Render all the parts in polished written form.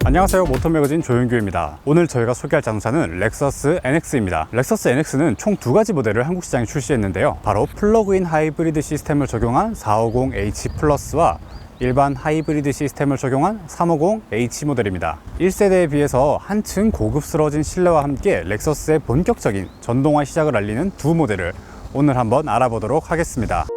안녕하세요, 모터매거진 조윤규입니다. 오늘 저희가 소개할 자동차는 렉서스 NX입니다. 렉서스 NX는 총 두 가지 모델을 한국 시장에 출시했는데요. 바로 플러그인 하이브리드 시스템을 적용한 450H 플러스와 일반 하이브리드 시스템을 적용한 350H 모델입니다. 1세대에 비해서 한층 고급스러워진 실내와 함께 렉서스의 본격적인 전동화 시작을 알리는 두 모델을 오늘 한번 알아보도록 하겠습니다.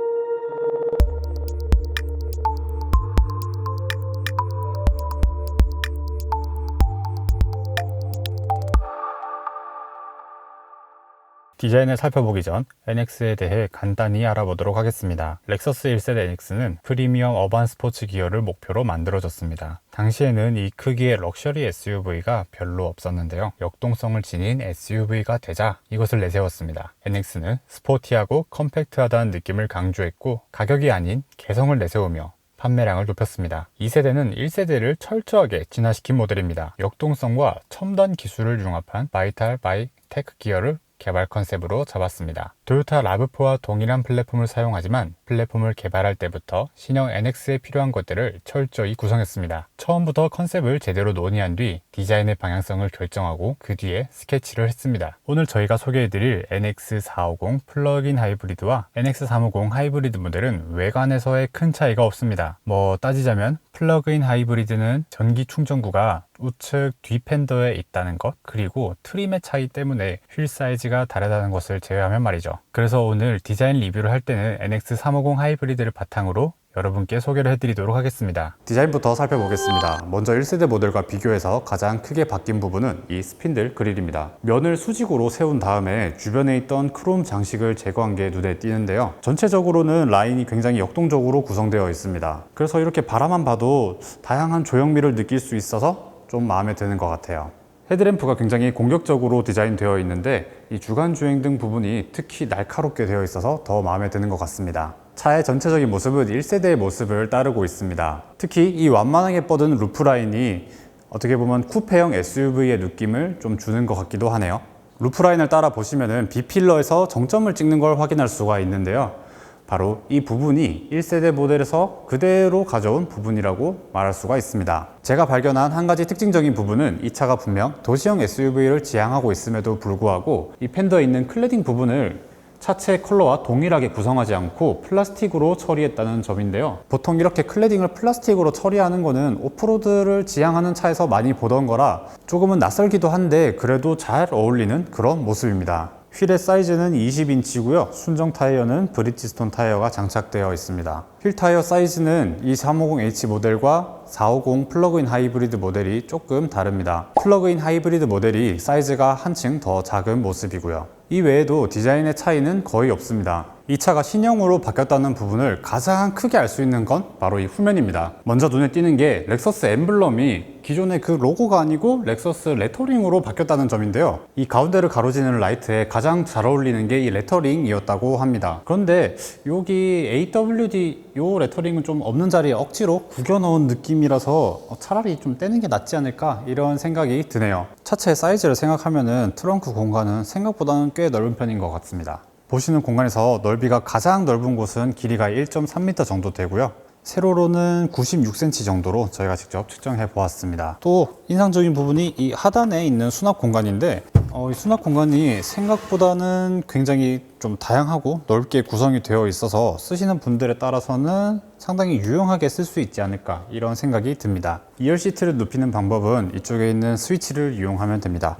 디자인을 살펴보기 전 NX에 대해 간단히 알아보도록 하겠습니다. 렉서스 1세대 NX는 프리미엄 어반 스포츠 기어를 목표로 만들어졌습니다. 당시에는 이 크기의 럭셔리 SUV가 별로 없었는데요. 역동성을 지닌 SUV가 되자 이것을 내세웠습니다. NX는 스포티하고 컴팩트하다는 느낌을 강조했고 가격이 아닌 개성을 내세우며 판매량을 높였습니다. 2세대는 1세대를 철저하게 진화시킨 모델입니다. 역동성과 첨단 기술을 융합한 바이탈 바이 테크 기어를 개발 컨셉으로 잡았습니다. 토요타 라브4와 동일한 플랫폼을 사용하지만 플랫폼을 개발할 때부터 신형 NX에 필요한 것들을 철저히 구성했습니다. 처음부터 컨셉을 제대로 논의한 뒤 디자인의 방향성을 결정하고 그 뒤에 스케치를 했습니다. 오늘 저희가 소개해드릴 NX450 플러그인 하이브리드와 NX350 하이브리드 모델은 외관에서의 큰 차이가 없습니다. 따지자면 플러그인 하이브리드는 전기 충전구가 우측 뒤 팬더에 있다는 것, 그리고 트림의 차이 때문에 휠 사이즈가 다르다는 것을 제외하면 말이죠. 그래서 오늘 디자인 리뷰를 할 때는 NX350 하이브리드를 바탕으로 여러분께 소개를 해드리도록 하겠습니다. 디자인부터 살펴보겠습니다. 먼저 1세대 모델과 비교해서 가장 크게 바뀐 부분은 이 스핀들 그릴입니다. 면을 수직으로 세운 다음에 주변에 있던 크롬 장식을 제거한 게 눈에 띄는데요. 전체적으로는 라인이 굉장히 역동적으로 구성되어 있습니다. 그래서 이렇게 바라만 봐도 다양한 조형미를 느낄 수 있어서 좀 마음에 드는 것 같아요. 헤드램프가 굉장히 공격적으로 디자인되어 있는데 이 주간 주행등 부분이 특히 날카롭게 되어 있어서 더 마음에 드는 것 같습니다. 차의 전체적인 모습은 1세대의 모습을 따르고 있습니다. 특히 이 완만하게 뻗은 루프라인이 어떻게 보면 쿠페형 SUV의 느낌을 좀 주는 것 같기도 하네요. 루프라인을 따라 보시면은 B필러에서 정점을 찍는 걸 확인할 수가 있는데요. 바로 이 부분이 1세대 모델에서 그대로 가져온 부분이라고 말할 수가 있습니다. 제가 발견한 한 가지 특징적인 부분은 이 차가 분명 도시형 SUV를 지향하고 있음에도 불구하고 이 팬더에 있는 클래딩 부분을 차체 컬러와 동일하게 구성하지 않고 플라스틱으로 처리했다는 점인데요. 보통 이렇게 클래딩을 플라스틱으로 처리하는 거는 오프로드를 지향하는 차에서 많이 보던 거라 조금은 낯설기도 한데 그래도 잘 어울리는 그런 모습입니다. 휠의 사이즈는 20인치고요. 순정 타이어는 브리지스톤 타이어가 장착되어 있습니다. 휠 타이어 사이즈는 이 350H 모델과 450 플러그인 하이브리드 모델이 조금 다릅니다. 플러그인 하이브리드 모델이 사이즈가 한층 더 작은 모습이고요. 이 외에도 디자인의 차이는 거의 없습니다. 이 차가 신형으로 바뀌었다는 부분을 가장 크게 알 수 있는 건 바로 이 후면입니다. 먼저 눈에 띄는 게 렉서스 엠블럼이 기존의 그 로고가 아니고 렉서스 레터링으로 바뀌었다는 점인데요. 이 가운데를 가로지르는 라이트에 가장 잘 어울리는 게 이 레터링이었다고 합니다. 그런데 여기 AWD 요 레터링은 좀 없는 자리에 억지로 구겨 넣은 느낌이라서 차라리 좀 떼는 게 낫지 않을까 이런 생각이 드네요. 차체 사이즈를 생각하면은 트렁크 공간은 생각보다는 꽤 넓은 편인 것 같습니다. 보시는 공간에서 넓이가 가장 넓은 곳은 길이가 1.3m 정도 되고요. 세로로는 96cm 정도로 저희가 직접 측정해 보았습니다. 또 인상적인 부분이 이 하단에 있는 수납 공간인데 이 수납 공간이 생각보다는 굉장히 좀 다양하고 넓게 구성이 되어 있어서 쓰시는 분들에 따라서는 상당히 유용하게 쓸 수 있지 않을까 이런 생각이 듭니다. 2열 시트를 눕히는 방법은 이쪽에 있는 스위치를 이용하면 됩니다.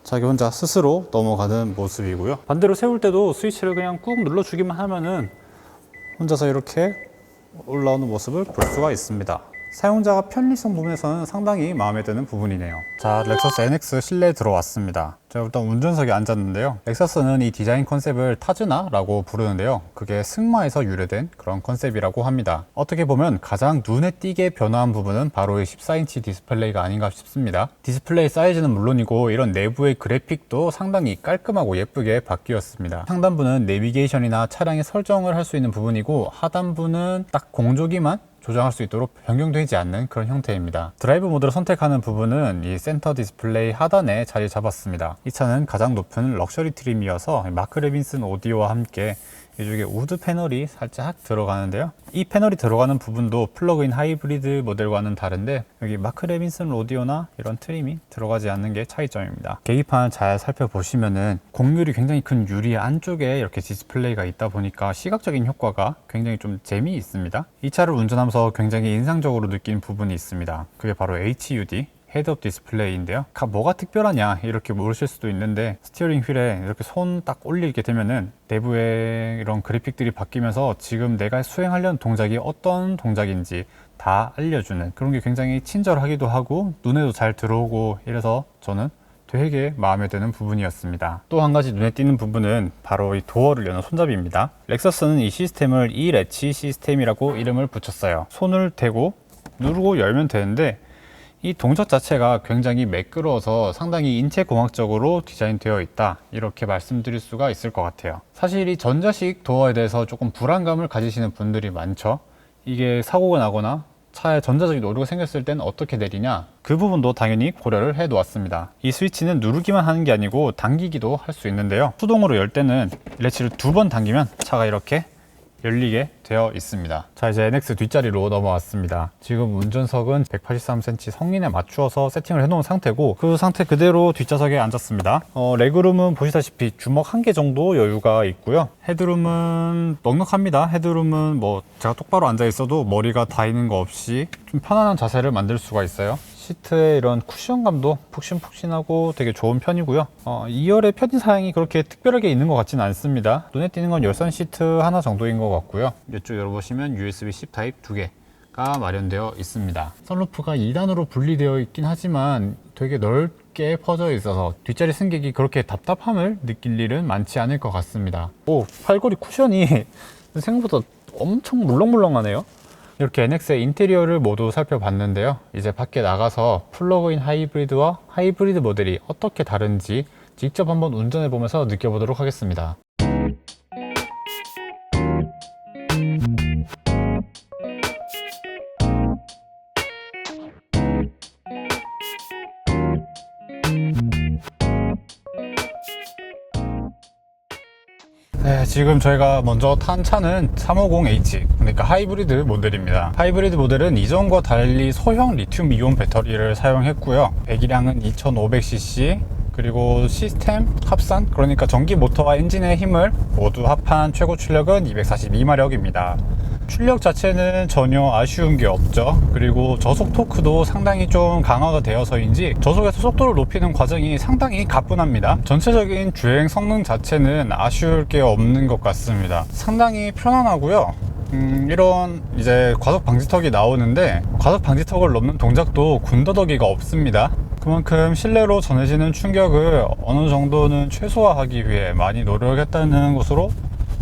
자기 혼자 스스로 넘어가는 모습이고요. 반대로 세울 때도 스위치를 그냥 꾹 눌러주기만 하면은 혼자서 이렇게 올라오는 모습을 볼 수가 있습니다. 사용자가 편리성 부분에서는 상당히 마음에 드는 부분이네요. 자, 렉서스 NX 실내에 들어왔습니다. 제가 일단 운전석에 앉았는데요. 렉서스는 이 디자인 컨셉을 타즈나라고 부르는데요. 그게 승마에서 유래된 그런 컨셉이라고 합니다. 어떻게 보면 가장 눈에 띄게 변화한 부분은 바로 이 14인치 디스플레이가 아닌가 싶습니다. 디스플레이 사이즈는 물론이고 이런 내부의 그래픽도 상당히 깔끔하고 예쁘게 바뀌었습니다. 상단부는 내비게이션이나 차량의 설정을 할 수 있는 부분이고 하단부는 딱 공조기만 조정할 수 있도록 변경되지 않는 그런 형태입니다. 드라이브 모드를 선택하는 부분은 이 센터 디스플레이 하단에 자리 잡았습니다. 이 차는 가장 높은 럭셔리 트림이어서 마크 레빈슨 오디오와 함께 이쪽에 우드 패널이 살짝 들어가는데요. 이 패널이 들어가는 부분도 플러그인 하이브리드 모델과는 다른데 여기 마크 레빈슨 로디오나 이런 트림이 들어가지 않는 게 차이점입니다. 계기판 잘 살펴보시면은 곡률이 굉장히 큰 유리 안쪽에 이렇게 디스플레이가 있다 보니까 시각적인 효과가 굉장히 좀 재미있습니다. 이 차를 운전하면서 굉장히 인상적으로 느낀 부분이 있습니다. 그게 바로 HUD 헤드업 디스플레이인데요. 뭐가 특별하냐 이렇게 물으실 수도 있는데 스티어링 휠에 이렇게 손 딱 올리게 되면은 내부의 이런 그래픽들이 바뀌면서 지금 내가 수행하려는 동작이 어떤 동작인지 다 알려주는 그런 게 굉장히 친절하기도 하고 눈에도 잘 들어오고 이래서 저는 되게 마음에 드는 부분이었습니다. 또 한 가지 눈에 띄는 부분은 바로 이 도어를 여는 손잡이입니다. 렉서스는 이 시스템을 E-Latch 시스템이라고 이름을 붙였어요. 손을 대고 누르고 열면 되는데 이 동작 자체가 굉장히 매끄러워서 상당히 인체공학적으로 디자인되어 있다 이렇게 말씀드릴 수가 있을 것 같아요. 사실 이 전자식 도어에 대해서 조금 불안감을 가지시는 분들이 많죠. 이게 사고가 나거나 차에 전자적인 오류가 생겼을 땐 어떻게 내리냐, 그 부분도 당연히 고려를 해 놓았습니다. 이 스위치는 누르기만 하는 게 아니고 당기기도 할 수 있는데요. 수동으로 열 때는 렛치를 2번 당기면 차가 이렇게 열리게 되어 있습니다. 자, 이제 NX 뒷자리로 넘어왔습니다. 지금 운전석은 183cm 성인에 맞추어서 세팅을 해놓은 상태고 그 상태 그대로 뒷좌석에 앉았습니다. 레그룸은 보시다시피 주먹 1개 정도 여유가 있고요. 헤드룸은 넉넉합니다. 헤드룸은 뭐 제가 똑바로 앉아 있어도 머리가 닿이는 거 없이 좀 편안한 자세를 만들 수가 있어요. 시트의 이런 쿠션감도 푹신푹신하고 되게 좋은 편이고요. 2열의 편의사양이 그렇게 특별하게 있는 것 같지는 않습니다. 눈에 띄는 건 열선 시트 하나 정도인 것 같고요. 이쪽 열어보시면 USB-C 타입 2개가 마련되어 있습니다. 선루프가 2단으로 분리되어 있긴 하지만 되게 넓게 퍼져 있어서 뒷자리 승객이 그렇게 답답함을 느낄 일은 많지 않을 것 같습니다. 팔걸이 쿠션이 생각보다 엄청 물렁물렁하네요. 이렇게 NX의 인테리어를 모두 살펴봤는데요. 이제 밖에 나가서 플러그인 하이브리드와 하이브리드 모델이 어떻게 다른지 직접 한번 운전해 보면서 느껴보도록 하겠습니다. 네, 지금 저희가 먼저 탄 차는 350H, 그러니까 하이브리드 모델입니다. 하이브리드 모델은 이전과 달리 소형 리튬 이온 배터리를 사용했고요. 배기량은 2500cc, 그리고 시스템 합산, 그러니까 전기 모터와 엔진의 힘을 모두 합한 최고 출력은 242마력입니다. 출력 자체는 전혀 아쉬운 게 없죠. 그리고 저속 토크도 상당히 좀 강화가 되어서인지 저속에서 속도를 높이는 과정이 상당히 가뿐합니다. 전체적인 주행 성능 자체는 아쉬울 게 없는 것 같습니다. 상당히 편안하고요. 이런 이제 과속 방지턱이 나오는데 과속 방지턱을 넘는 동작도 군더더기가 없습니다. 그만큼 실내로 전해지는 충격을 어느 정도는 최소화하기 위해 많이 노력했다는 것으로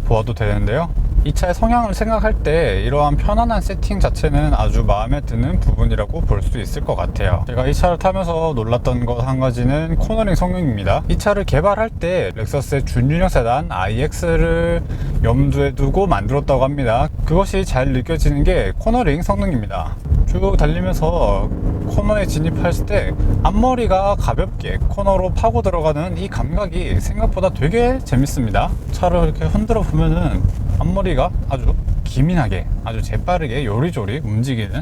보아도 되는데요. 이 차의 성향을 생각할 때 이러한 편안한 세팅 자체는 아주 마음에 드는 부분이라고 볼 수 있을 것 같아요. 제가 이 차를 타면서 놀랐던 것 한 가지는 코너링 성능입니다. 이 차를 개발할 때 렉서스의 준유형 세단 IX를 염두에 두고 만들었다고 합니다. 그것이 잘 느껴지는 게 코너링 성능입니다. 쭉 달리면서 코너에 진입했을 때 앞머리가 가볍게 코너로 파고 들어가는 이 감각이 생각보다 되게 재밌습니다. 차를 이렇게 흔들어 보면은 앞머리가 아주 기민하게, 아주 재빠르게 요리조리 움직이는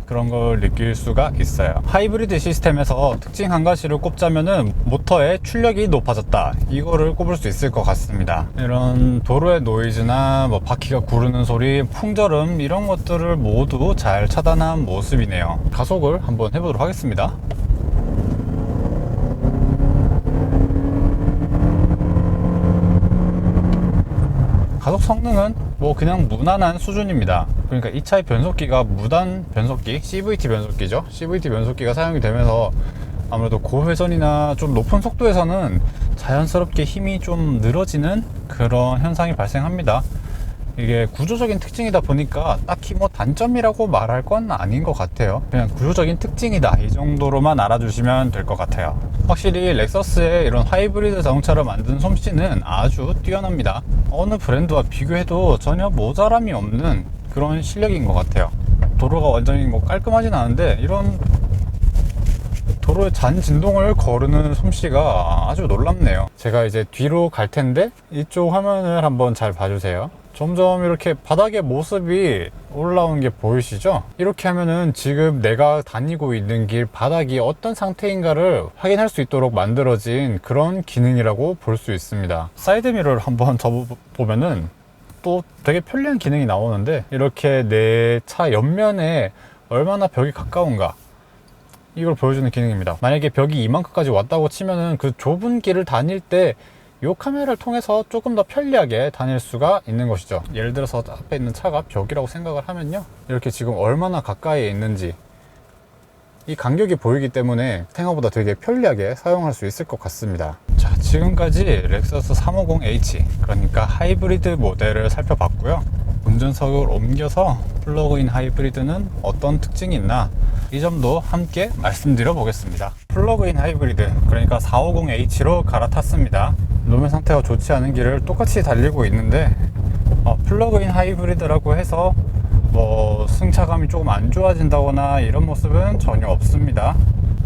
그런 걸 느낄 수가 있어요. 하이브리드 시스템에서 특징 한 가지를 꼽자면은 모터의 출력이 높아졌다, 이거를 꼽을 수 있을 것 같습니다. 이런 도로의 노이즈나 뭐 바퀴가 구르는 소리, 풍절음, 이런 것들을 모두 잘 차단한 모습이네요. 가속을 한번 해보도록 하겠습니다. 가속 성능은 뭐 그냥 무난한 수준입니다. 그러니까 이 차의 변속기가 무단 변속기, CVT 변속기죠. CVT 변속기가 사용이 되면서 아무래도 고회전이나 좀 높은 속도에서는 자연스럽게 힘이 좀 늘어지는 그런 현상이 발생합니다. 이게 구조적인 특징이다 보니까 딱히 뭐 단점이라고 말할 건 아닌 것 같아요. 그냥 구조적인 특징이다, 이 정도로만 알아주시면 될 것 같아요. 확실히 렉서스의 이런 하이브리드 자동차를 만든 솜씨는 아주 뛰어납니다. 어느 브랜드와 비교해도 전혀 모자람이 없는 그런 실력인 것 같아요. 도로가 완전히 뭐 깔끔하진 않은데 이런 도로의 잔 진동을 거르는 솜씨가 아주 놀랍네요. 제가 이제 뒤로 갈 텐데 이쪽 화면을 한번 잘 봐주세요. 점점 이렇게 바닥의 모습이 올라온 게 보이시죠? 이렇게 하면은 지금 내가 다니고 있는 길 바닥이 어떤 상태인가를 확인할 수 있도록 만들어진 그런 기능이라고 볼 수 있습니다. 사이드미러를 한번 접어보면은 또 되게 편리한 기능이 나오는데, 이렇게 내 차 옆면에 얼마나 벽이 가까운가 이걸 보여주는 기능입니다. 만약에 벽이 이만큼까지 왔다고 치면은 그 좁은 길을 다닐 때 이 카메라를 통해서 조금 더 편리하게 다닐 수가 있는 것이죠. 예를 들어서 앞에 있는 차가 벽이라고 생각을 하면요, 이렇게 지금 얼마나 가까이에 있는지 이 간격이 보이기 때문에 생각보다 되게 편리하게 사용할 수 있을 것 같습니다. 자, 지금까지 렉서스 350h, 그러니까 하이브리드 모델을 살펴봤고요. 운전석을 옮겨서 플러그인 하이브리드는 어떤 특징이 있나, 이 점도 함께 말씀드려 보겠습니다. 플러그인 하이브리드, 그러니까 450h로 갈아탔습니다. 노면 상태가 좋지 않은 길을 똑같이 달리고 있는데 플러그인 하이브리드라고 해서 뭐 승차감이 조금 안 좋아진다거나 이런 모습은 전혀 없습니다.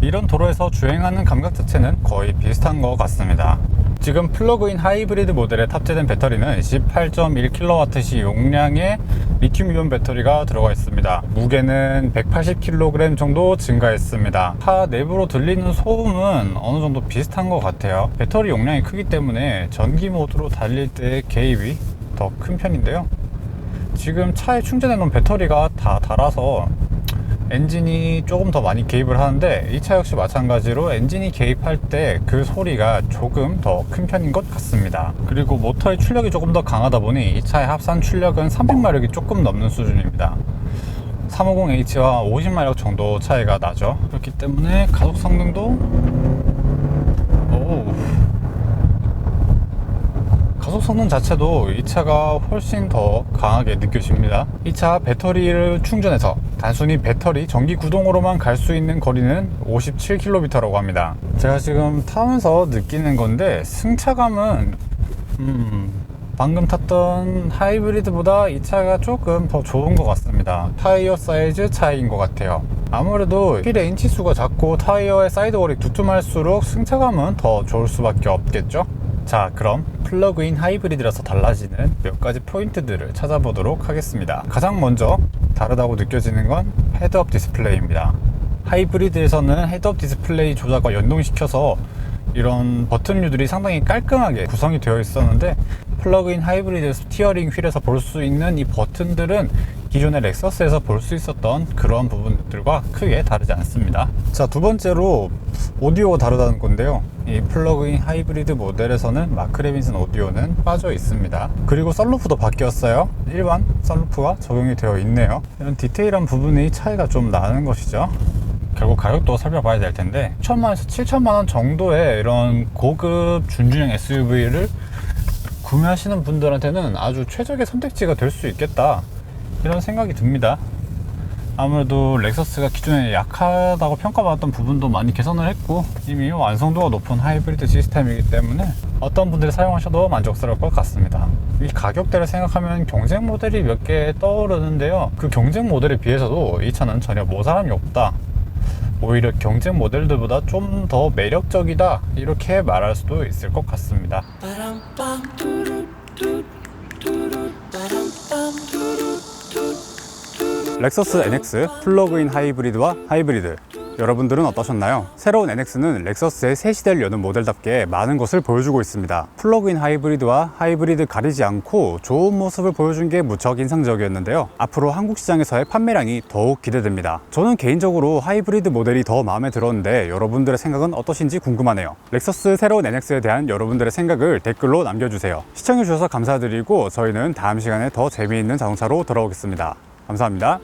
이런 도로에서 주행하는 감각 자체는 거의 비슷한 것 같습니다. 지금 플러그인 하이브리드 모델에 탑재된 배터리는 18.1kWh 용량의 리튬이온 배터리가 들어가 있습니다. 무게는 180kg 정도 증가했습니다. 차 내부로 들리는 소음은 어느 정도 비슷한 것 같아요. 배터리 용량이 크기 때문에 전기 모드로 달릴 때의 개입이 더 큰 편인데요, 지금 차에 충전해 놓은 배터리가 다 닳아서 엔진이 조금 더 많이 개입을 하는데, 이 차 역시 마찬가지로 엔진이 개입할 때 그 소리가 조금 더 큰 편인 것 같습니다. 그리고 모터의 출력이 조금 더 강하다 보니 이 차의 합산 출력은 300마력이 조금 넘는 수준입니다. 350h와 50마력 정도 차이가 나죠. 그렇기 때문에 가속 성능도 가속 성능 자체도 이 차가 훨씬 더 강하게 느껴집니다. 이 차 배터리를 충전해서 단순히 배터리 전기 구동으로만 갈 수 있는 거리는 57km라고 합니다. 제가 지금 타면서 느끼는 건데, 승차감은 방금 탔던 하이브리드보다 이 차가 조금 더 좋은 것 같습니다. 타이어 사이즈 차이인 것 같아요. 아무래도 휠의 인치수가 작고 타이어의 사이드월이 두툼할수록 승차감은 더 좋을 수밖에 없겠죠. 자, 그럼 플러그인 하이브리드라서 달라지는 몇 가지 포인트들을 찾아보도록 하겠습니다. 가장 먼저 다르다고 느껴지는 건 헤드업 디스플레이입니다. 하이브리드에서는 헤드업 디스플레이 조작과 연동시켜서 이런 버튼류들이 상당히 깔끔하게 구성이 되어 있었는데, 플러그인 하이브리드 스티어링 휠에서 볼 수 있는 이 버튼들은 기존의 렉서스에서 볼 수 있었던 그런 부분들과 크게 다르지 않습니다. 자, 두 번째로 오디오가 다르다는 건데요, 이 플러그인 하이브리드 모델에서는 마크 레빈슨 오디오는 빠져 있습니다. 그리고 썬루프도 바뀌었어요. 일반 썬루프가 적용이 되어 있네요. 이런 디테일한 부분이 차이가 좀 나는 것이죠. 결국 가격도 살펴봐야 될 텐데, 6천만원에서 7천만원 정도의 이런 고급 준준형 SUV를 구매하시는 분들한테는 아주 최적의 선택지가 될 수 있겠다, 이런 생각이 듭니다. 아무래도 렉서스가 기존에 약하다고 평가받았던 부분도 많이 개선을 했고, 이미 완성도가 높은 하이브리드 시스템이기 때문에 어떤 분들이 사용하셔도 만족스러울 것 같습니다. 이 가격대를 생각하면 경쟁 모델이 몇 개 떠오르는데요, 그 경쟁 모델에 비해서도 이 차는 전혀 모자람이 없다, 오히려 경쟁 모델들보다 좀 더 매력적이다, 이렇게 말할 수도 있을 것 같습니다. 렉서스 NX 플러그인 하이브리드와 하이브리드, 여러분들은 어떠셨나요? 새로운 NX는 렉서스의 새 시대를 여는 모델답게 많은 것을 보여주고 있습니다. 플러그인 하이브리드와 하이브리드 가리지 않고 좋은 모습을 보여준 게 무척 인상적이었는데요, 앞으로 한국 시장에서의 판매량이 더욱 기대됩니다. 저는 개인적으로 하이브리드 모델이 더 마음에 들었는데, 여러분들의 생각은 어떠신지 궁금하네요. 렉서스 새로운 NX에 대한 여러분들의 생각을 댓글로 남겨주세요. 시청해주셔서 감사드리고, 저희는 다음 시간에 더 재미있는 자동차로 돌아오겠습니다. 감사합니다.